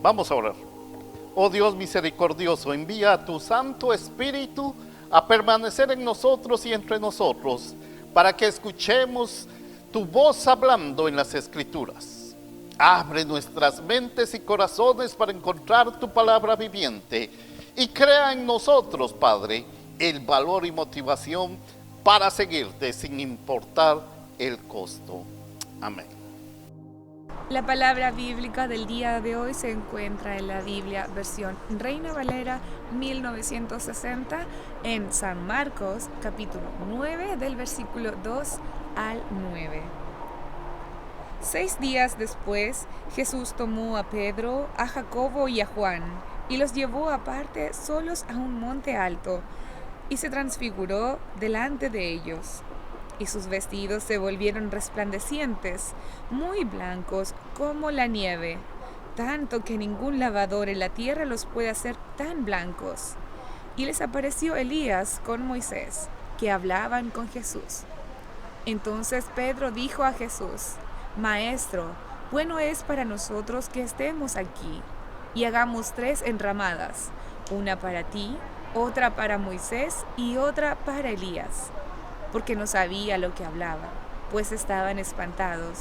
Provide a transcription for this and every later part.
Vamos a orar. Oh Dios misericordioso, envía a tu Santo Espíritu a permanecer en nosotros y entre nosotros, para que escuchemos tu voz hablando en las Escrituras. Abre nuestras mentes y corazones para encontrar tu palabra viviente y crea en nosotros, Padre, el valor y motivación para seguirte sin importar el costo. Amén. La palabra bíblica del día de hoy se encuentra en la Biblia versión Reina Valera 1960 en San Marcos capítulo 9 del versículo 2 al 9. 6 días después, Jesús tomó a Pedro, a Jacobo y a Juan y los llevó aparte solos a un monte alto y se transfiguró delante de ellos. Y sus vestidos se volvieron resplandecientes, muy blancos como la nieve, tanto que ningún lavador en la tierra los puede hacer tan blancos. Y les apareció Elías con Moisés, que hablaban con Jesús. Entonces Pedro dijo a Jesús: Maestro, bueno es para nosotros que estemos aquí, y hagamos 3 enramadas, una para ti, otra para Moisés y otra para Elías. Porque no sabía lo que hablaba, pues estaban espantados.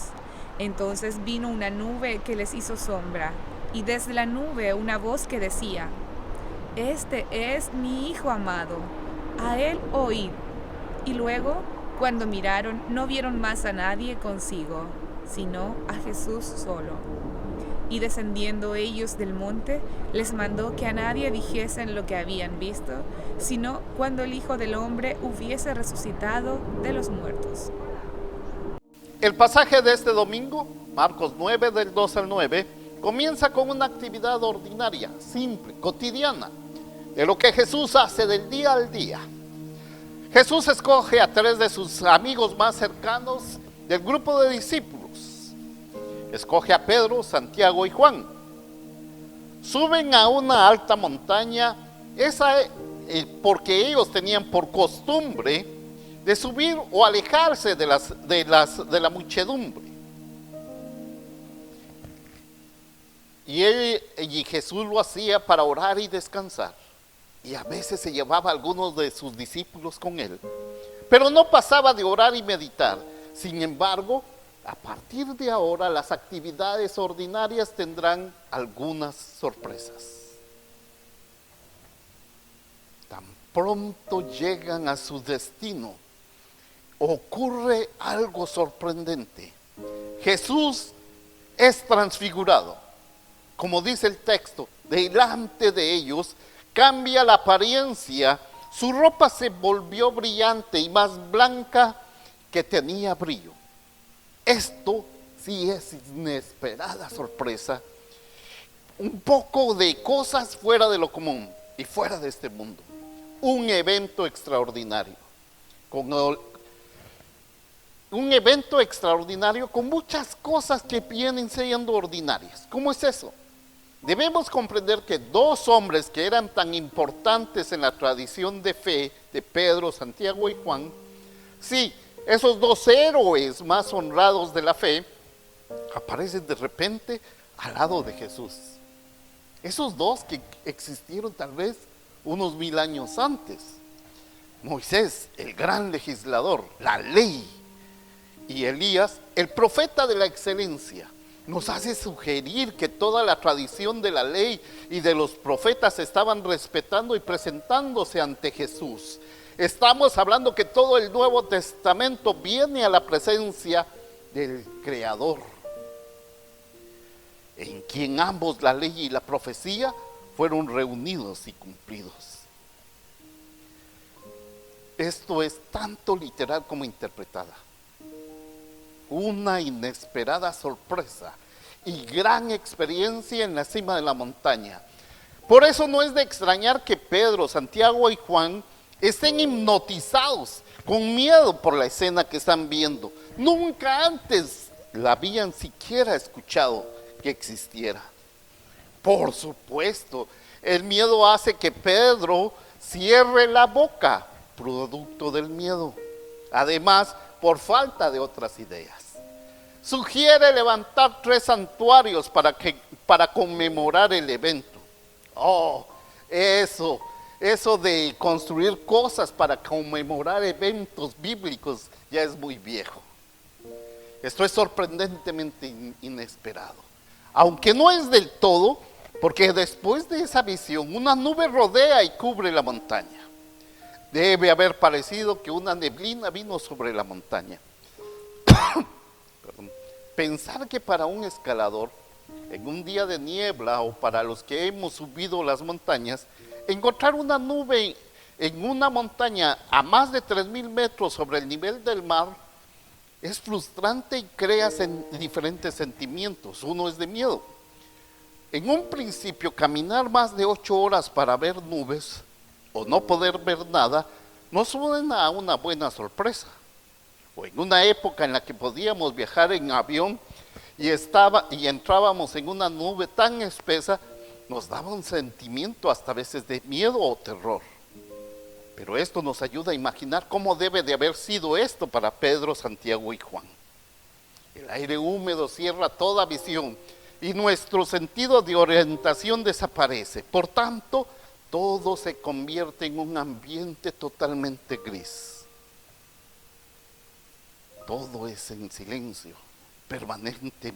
Entonces vino una nube que les hizo sombra, y desde la nube una voz que decía: Este es mi Hijo amado, a él oíd. Y luego, cuando miraron, no vieron más a nadie consigo, sino a Jesús solo. Y descendiendo ellos del monte, les mandó que a nadie dijesen lo que habían visto, sino cuando el Hijo del Hombre hubiese resucitado de los muertos. El pasaje de este domingo, Marcos 9 del 2 al 9, comienza con una actividad ordinaria, simple, cotidiana, de lo que Jesús hace del día al día. Jesús escoge a 3 de sus amigos más cercanos del grupo de discípulos. Escoge a Pedro, Santiago y Juan. Suben a una alta montaña, porque ellos tenían por costumbre de subir o alejarse de la muchedumbre. Y Jesús lo hacía para orar y descansar. Y a veces se llevaba a algunos de sus discípulos con él. Pero no pasaba de orar y meditar. Sin embargo, a partir de ahora las actividades ordinarias tendrán algunas sorpresas. Tan pronto llegan a su destino, ocurre algo sorprendente. Jesús es transfigurado. Como dice el texto, delante de ellos cambia la apariencia, su ropa se volvió brillante y más blanca que tenía brillo. Esto sí es inesperada sorpresa, un poco de cosas fuera de lo común y fuera de este mundo. Un evento extraordinario, con muchas cosas que vienen siendo ordinarias. ¿Cómo es eso? Debemos comprender que 2 hombres que eran tan importantes en la tradición de fe de Pedro, Santiago y Juan, sí, esos 2 héroes más honrados de la fe aparecen de repente al lado de Jesús. Esos 2 que existieron tal vez unos 1000 años antes. Moisés, el gran legislador, la ley, y Elías, el profeta de la excelencia, nos hace sugerir que toda la tradición de la ley y de los profetas estaban respetando y presentándose ante Jesús. Estamos hablando que todo el Nuevo Testamento viene a la presencia del Creador, en quien ambos, la ley y la profecía, fueron reunidos y cumplidos. Esto es tanto literal como interpretada. Una inesperada sorpresa y gran experiencia en la cima de la montaña. Por eso no es de extrañar que Pedro, Santiago y Juan estén hipnotizados, con miedo por la escena que están viendo. Nunca antes la habían siquiera escuchado que existiera. Por supuesto, el miedo hace que Pedro cierre la boca, producto del miedo. Además, por falta de otras ideas. Sugiere levantar 3 santuarios para conmemorar el evento. Oh, eso de construir cosas para conmemorar eventos bíblicos ya es muy viejo. Esto es sorprendentemente inesperado. Aunque no es del todo, porque después de esa visión, una nube rodea y cubre la montaña. Debe haber parecido que una neblina vino sobre la montaña. Pensar que para un escalador, en un día de niebla o para los que hemos subido las montañas, encontrar una nube en una montaña a más de 3,000 metros sobre el nivel del mar es frustrante y crea diferentes sentimientos. Uno es de miedo. En un principio, caminar más de 8 horas para ver nubes o no poder ver nada no suena a una buena sorpresa. O en una época en la que podíamos viajar en avión y entrábamos en una nube tan espesa, nos daba un sentimiento hasta a veces de miedo o terror. Pero esto nos ayuda a imaginar cómo debe de haber sido esto para Pedro, Santiago y Juan. El aire húmedo cierra toda visión y nuestro sentido de orientación desaparece. Por tanto, todo se convierte en un ambiente totalmente gris. Todo es en silencio, permanente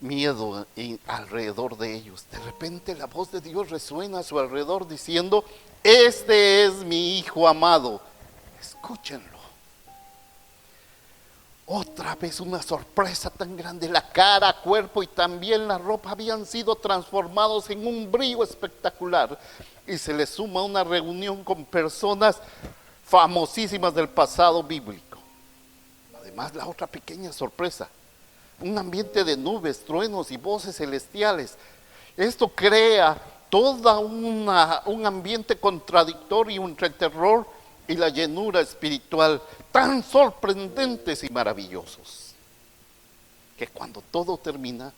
miedo alrededor de ellos. De repente la voz de Dios resuena a su alrededor diciendo: este es mi Hijo amado, escúchenlo. Otra vez una sorpresa tan grande. La cara, cuerpo y también la ropa habían sido transformados en un brillo espectacular. Y se le suma una reunión con personas famosísimas del pasado bíblico. Además, la otra pequeña sorpresa, un ambiente de nubes, truenos y voces celestiales. Esto crea todo un ambiente contradictorio entre el terror y la llenura espiritual, tan sorprendentes y maravillosos, que cuando todo termina,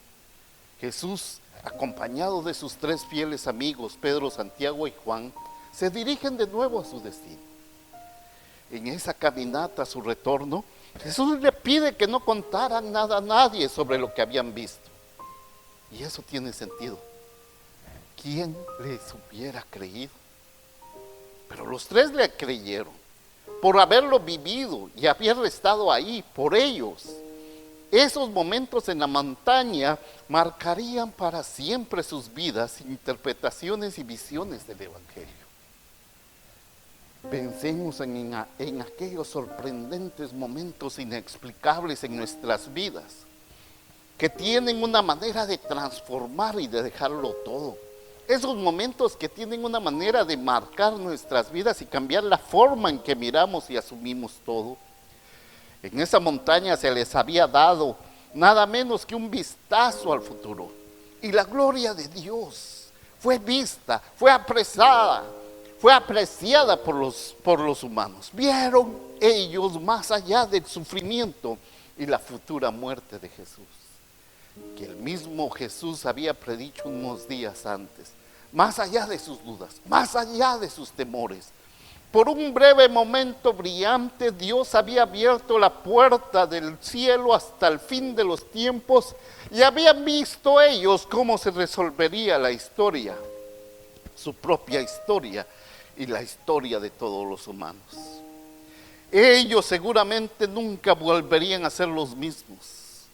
Jesús, acompañado de sus 3 fieles amigos, Pedro, Santiago y Juan, se dirigen de nuevo a su destino. En esa caminata a su retorno, Jesús le pide que no contaran nada a nadie sobre lo que habían visto. Y eso tiene sentido. ¿Quién les hubiera creído? Pero los 3 le creyeron, por haberlo vivido y haber estado ahí, por ellos. Esos momentos en la montaña marcarían para siempre sus vidas, interpretaciones y visiones del Evangelio. Pensemos en aquellos sorprendentes momentos inexplicables en nuestras vidas, que tienen una manera de transformar y de dejarlo todo. Esos momentos que tienen una manera de marcar nuestras vidas y cambiar la forma en que miramos y asumimos todo. En esa montaña se les había dado nada menos que un vistazo al futuro. Y la gloria de Dios fue vista, fue apreciada por los humanos. Vieron ellos más allá del sufrimiento y la futura muerte de Jesús, que el mismo Jesús había predicho unos días antes. Más allá de sus dudas, más allá de sus temores. Por un breve momento brillante, Dios había abierto la puerta del cielo hasta el fin de los tiempos y habían visto ellos cómo se resolvería la historia, su propia historia y la historia de todos los humanos. Ellos seguramente nunca volverían a ser los mismos.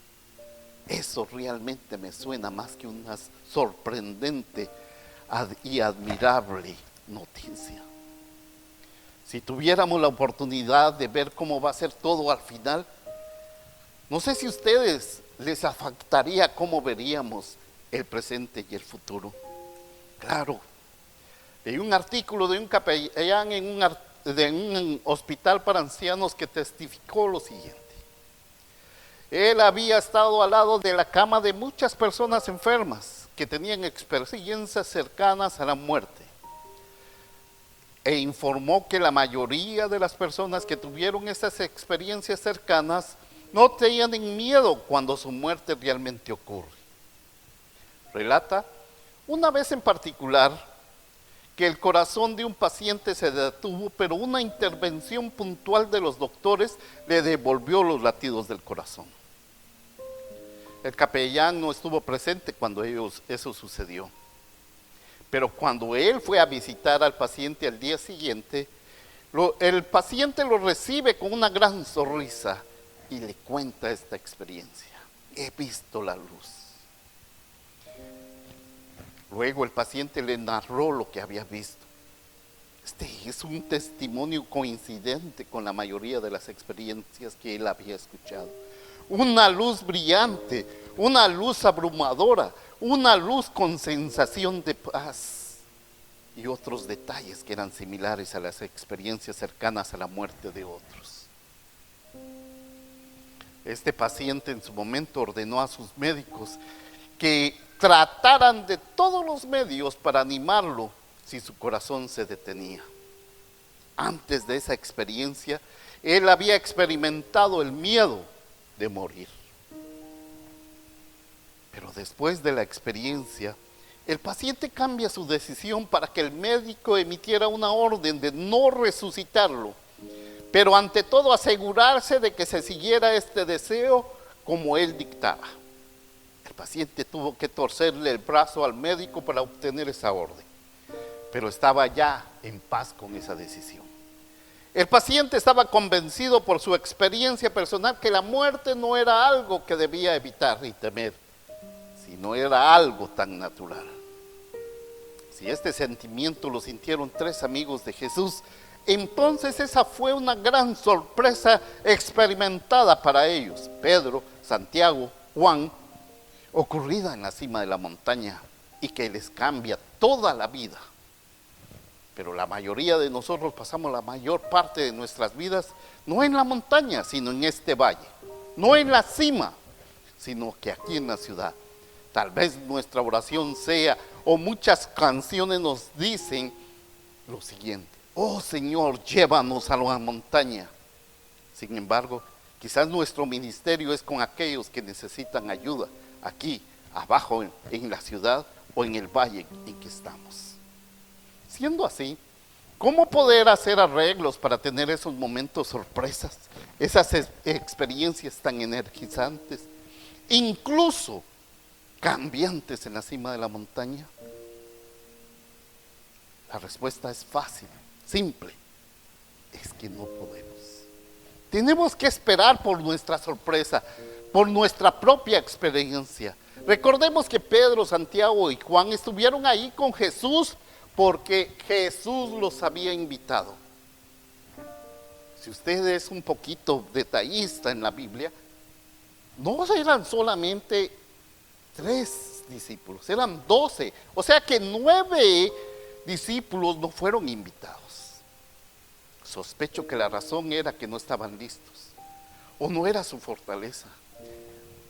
Eso realmente me suena más que una sorprendente y admirable noticia. Si tuviéramos la oportunidad de ver cómo va a ser todo al final, no sé si a ustedes les afectaría cómo veríamos el presente y el futuro. Claro, leí un artículo de un capellán de un hospital para ancianos que testificó lo siguiente. Él había estado al lado de la cama de muchas personas enfermas que tenían experiencias cercanas a la muerte. E informó que la mayoría de las personas que tuvieron esas experiencias cercanas no tenían miedo cuando su muerte realmente ocurre. Relata, una vez en particular, que el corazón de un paciente se detuvo, pero una intervención puntual de los doctores le devolvió los latidos del corazón. El capellán no estuvo presente cuando eso sucedió. Pero cuando él fue a visitar al paciente al día siguiente, el paciente lo recibe con una gran sonrisa y le cuenta esta experiencia. He visto la luz. Luego el paciente le narró lo que había visto. Este es un testimonio coincidente con la mayoría de las experiencias que él había escuchado. Una luz brillante, una luz abrumadora, una luz con sensación de paz y otros detalles que eran similares a las experiencias cercanas a la muerte de otros. Este paciente en su momento ordenó a sus médicos que trataran de todos los medios para animarlo si su corazón se detenía. Antes de esa experiencia, él había experimentado el miedo de morir. Pero después de la experiencia, el paciente cambia su decisión para que el médico emitiera una orden de no resucitarlo, pero ante todo asegurarse de que se siguiera este deseo como él dictaba. El paciente tuvo que torcerle el brazo al médico para obtener esa orden, pero estaba ya en paz con esa decisión. El paciente estaba convencido por su experiencia personal que la muerte no era algo que debía evitar y temer, sino era algo tan natural. Si este sentimiento lo sintieron 3 amigos de Jesús, entonces esa fue una gran sorpresa experimentada para ellos, Pedro, Santiago, Juan, ocurrida en la cima de la montaña y que les cambia toda la vida. Pero la mayoría de nosotros pasamos la mayor parte de nuestras vidas no en la montaña, sino en este valle, no en la cima, sino que aquí en la ciudad. Tal vez nuestra oración sea, o muchas canciones nos dicen lo siguiente: oh Señor, llévanos a la montaña. Sin embargo, quizás nuestro ministerio es con aquellos que necesitan ayuda, aquí, abajo en la ciudad o en el valle en que estamos. Siendo así, ¿cómo poder hacer arreglos para tener esos momentos sorpresas, esas experiencias tan energizantes, incluso cambiantes en la cima de la montaña? La respuesta es fácil, simple: es que no podemos. Tenemos que esperar por nuestra sorpresa, por nuestra propia experiencia. Recordemos que Pedro, Santiago y Juan estuvieron ahí con Jesús porque Jesús los había invitado. Si usted es un poquito detallista en la Biblia, no eran solamente 3 discípulos, eran 12. O sea que 9 discípulos no fueron invitados. Sospecho que la razón era que no estaban listos, o no era su fortaleza.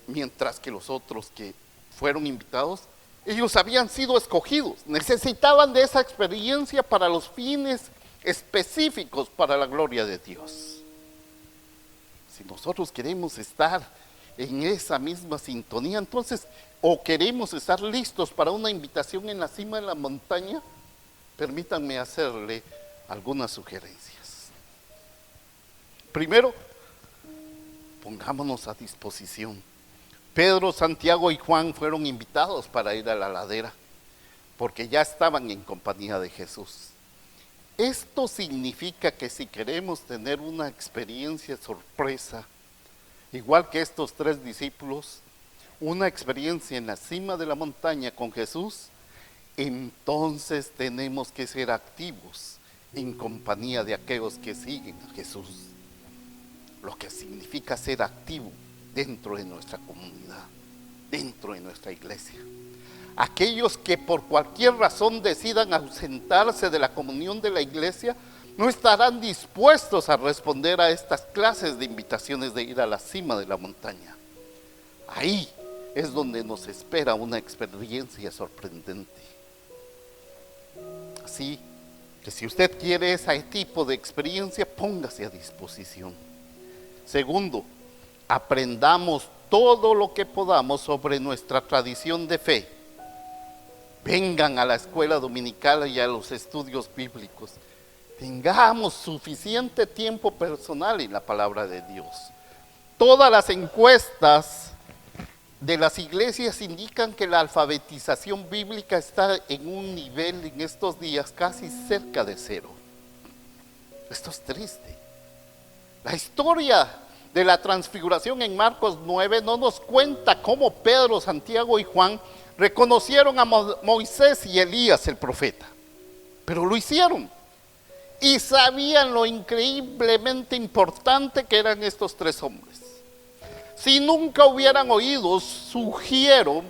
Mientras que los otros que fueron invitados, ellos habían sido escogidos, necesitaban de esa experiencia para los fines específicos para la gloria de Dios. Si nosotros queremos estar en esa misma sintonía, entonces, o queremos estar listos para una invitación en la cima de la montaña, permítanme hacerle algunas sugerencias. Primero, pongámonos a disposición. Pedro, Santiago y Juan fueron invitados para ir a la ladera, porque ya estaban en compañía de Jesús. Esto significa que si queremos tener una experiencia sorpresa, igual que estos 3 discípulos, una experiencia en la cima de la montaña con Jesús, entonces tenemos que ser activos en compañía de aquellos que siguen a Jesús. Lo que significa ser activo dentro de nuestra comunidad, dentro de nuestra iglesia. Aquellos que por cualquier razón decidan ausentarse de la comunión de la iglesia, no estarán dispuestos a responder a estas clases de invitaciones de ir a la cima de la montaña. Ahí es donde nos espera una experiencia sorprendente. Así que si usted quiere ese tipo de experiencia, póngase a disposición. Segundo, aprendamos todo lo que podamos sobre nuestra tradición de fe. Vengan a la escuela dominical y a los estudios bíblicos. Tengamos suficiente tiempo personal en la palabra de Dios. Todas las encuestas de las iglesias indican que la alfabetización bíblica está en un nivel en estos días casi cerca de cero. Esto es triste. La historia de la transfiguración en Marcos 9 no nos cuenta cómo Pedro, Santiago y Juan reconocieron a Moisés y Elías el profeta, pero lo hicieron y sabían lo increíblemente importante que eran estos tres hombres. Si nunca hubieran oído, sugiero,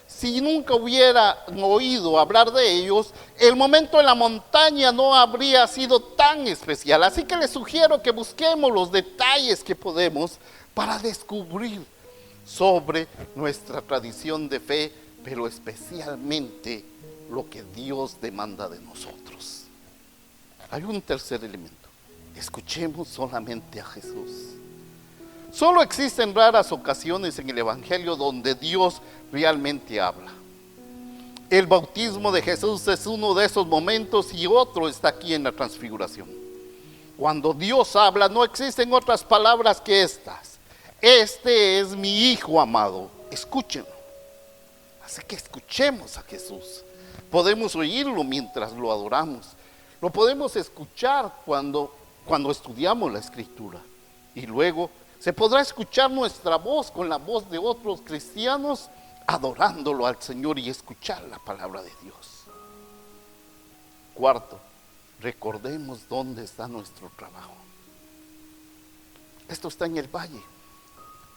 si nunca hubieran oído hablar de ellos, el momento en la montaña no habría sido tan especial. Así que les sugiero que busquemos los detalles que podemos para descubrir sobre nuestra tradición de fe, pero especialmente lo que Dios demanda de nosotros. Hay un tercer elemento: escuchemos solamente a Jesús. Solo existen raras ocasiones en el Evangelio donde Dios realmente habla. El bautismo de Jesús es uno de esos momentos y otro está aquí en la transfiguración. Cuando Dios habla, no existen otras palabras que estas: este es mi Hijo amado, escúchenlo. Así que escuchemos a Jesús. Podemos oírlo mientras lo adoramos. Lo podemos escuchar cuando estudiamos la Escritura. Y luego se podrá escuchar nuestra voz con la voz de otros cristianos adorándolo al Señor y escuchar la palabra de Dios. Cuarto, recordemos dónde está nuestro trabajo. Esto está en el valle.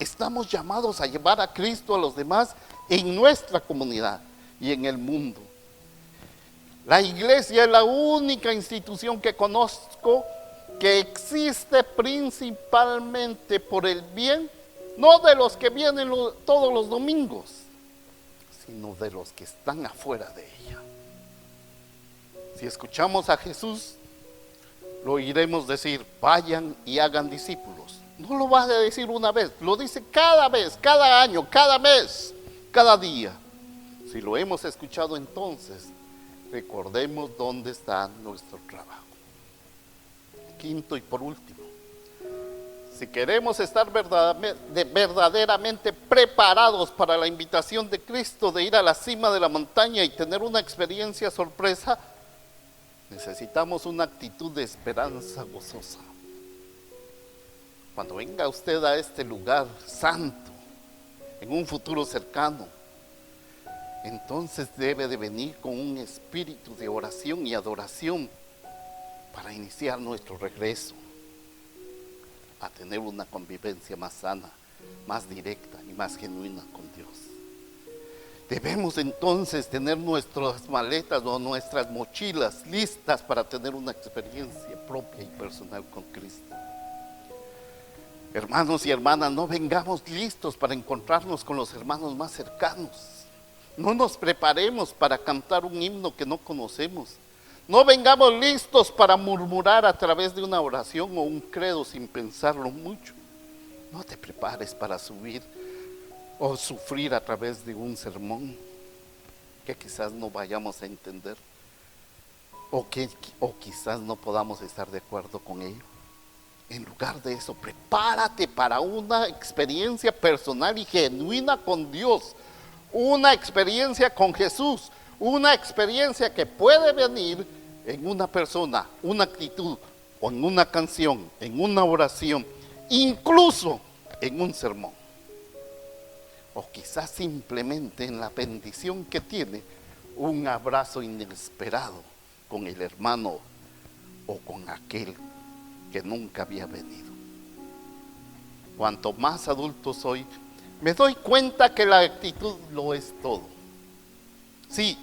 Estamos llamados a llevar a Cristo a los demás en nuestra comunidad y en el mundo. La iglesia es la única institución que conozco que existe principalmente por el bien, no de los que vienen todos los domingos, sino de los que están afuera de ella. Si escuchamos a Jesús, lo oiremos decir: vayan y hagan discípulos. No lo va a decir una vez, lo dice cada vez, cada año, cada mes, cada día. Si lo hemos escuchado, entonces recordemos dónde está nuestro trabajo. Quinto y por último, si queremos estar verdaderamente preparados para la invitación de Cristo de ir a la cima de la montaña y tener una experiencia sorpresa, necesitamos una actitud de esperanza gozosa. Cuando venga usted a este lugar santo, en un futuro cercano, entonces debe de venir con un espíritu de oración y adoración para iniciar nuestro regreso a tener una convivencia más sana, más directa y más genuina con Dios. Debemos entonces tener nuestras maletas o nuestras mochilas listas para tener una experiencia propia y personal con Cristo. Hermanos y hermanas, no vengamos listos para encontrarnos con los hermanos más cercanos. No nos preparemos para cantar un himno que no conocemos. No vengamos listos para murmurar a través de una oración o un credo sin pensarlo mucho. No te prepares para subir o sufrir a través de un sermón que quizás no vayamos a entender o quizás no podamos estar de acuerdo con ello. En lugar de eso, prepárate para una experiencia personal y genuina con Dios, una experiencia con Jesús, una experiencia que puede venir en una persona, una actitud, o en una canción, en una oración, incluso en un sermón. O quizás simplemente en la bendición que tiene un abrazo inesperado con el hermano o con aquel que nunca había venido. Cuanto más adulto soy, me doy cuenta que la actitud lo es todo. Si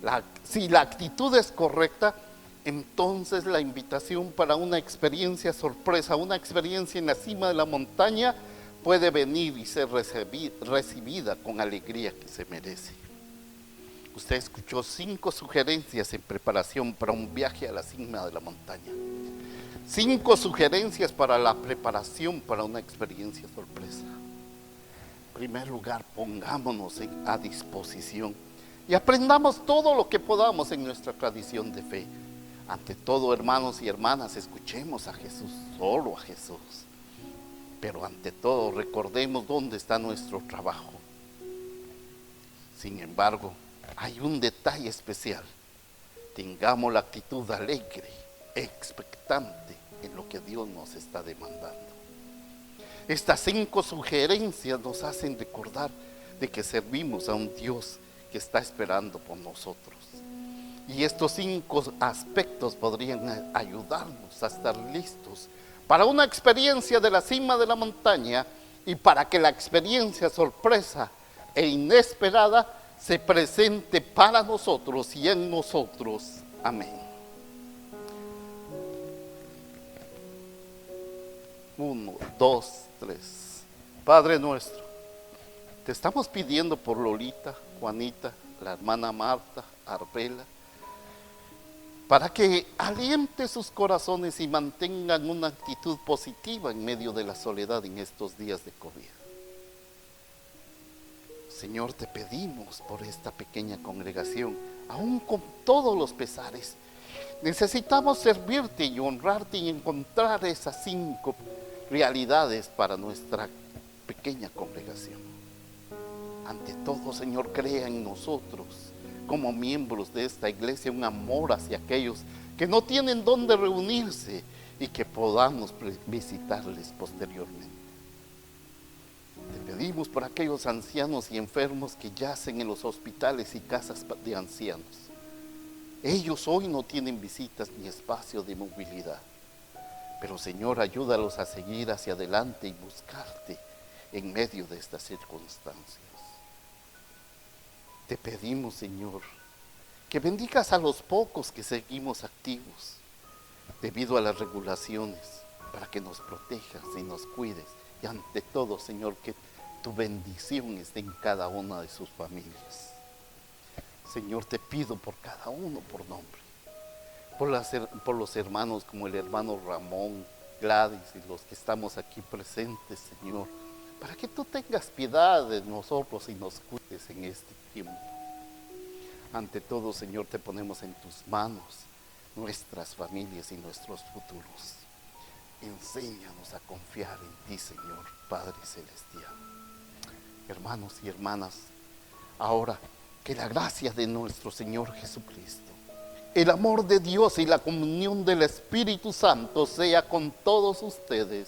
la actitud es correcta, entonces la invitación para una experiencia sorpresa, una experiencia en la cima de la montaña, puede venir y ser recibida con alegría que se merece. Usted escuchó 5 sugerencias en preparación para un viaje a la cima de la montaña. 5 sugerencias para la preparación para una experiencia sorpresa. En primer lugar, pongámonos a disposición y aprendamos todo lo que podamos en nuestra tradición de fe. Ante todo, hermanos y hermanas, escuchemos a Jesús, solo a Jesús. Pero ante todo, recordemos dónde está nuestro trabajo. Sin embargo, hay un detalle especial. Tengamos la actitud alegre, expectante en lo que Dios nos está demandando. Estas 5 sugerencias nos hacen recordar de que servimos a un Dios que está esperando por nosotros. Y estos 5 aspectos podrían ayudarnos a estar listos para una experiencia de la cima de la montaña y para que la experiencia sorpresa e inesperada se presente para nosotros y en nosotros. Amén. 1, 2, 3. Padre nuestro, te estamos pidiendo por Lolita, Juanita, la hermana Marta, Arbela, para que aliente sus corazones y mantengan una actitud positiva en medio de la soledad en estos días de COVID. Señor, te pedimos por esta pequeña congregación, aún con todos los pesares. Necesitamos servirte y honrarte y encontrar esas 5 realidades para nuestra pequeña congregación. Ante todo, Señor, crea en nosotros, como miembros de esta iglesia, un amor hacia aquellos que no tienen dónde reunirse y que podamos visitarles posteriormente. Te pedimos por aquellos ancianos y enfermos que yacen en los hospitales y casas de ancianos. Ellos hoy no tienen visitas ni espacio de movilidad, pero Señor, ayúdalos a seguir hacia adelante y buscarte en medio de estas circunstancias. Te pedimos, Señor, que bendigas a los pocos que seguimos activos debido a las regulaciones, para que nos protejas y nos cuides. Y ante todo, Señor, que tu bendición esté en cada una de sus familias. Señor, te pido por cada uno por nombre, por los hermanos como el hermano Ramón, Gladys y los que estamos aquí presentes, Señor, para que tú tengas piedad de nosotros y nos cuides en este tiempo. Ante todo, Señor, te ponemos en tus manos nuestras familias y nuestros futuros. Enséñanos a confiar en ti, Señor, Padre Celestial. Hermanos y hermanas, ahora que la gracia de nuestro Señor Jesucristo, el amor de Dios y la comunión del Espíritu Santo sea con todos ustedes.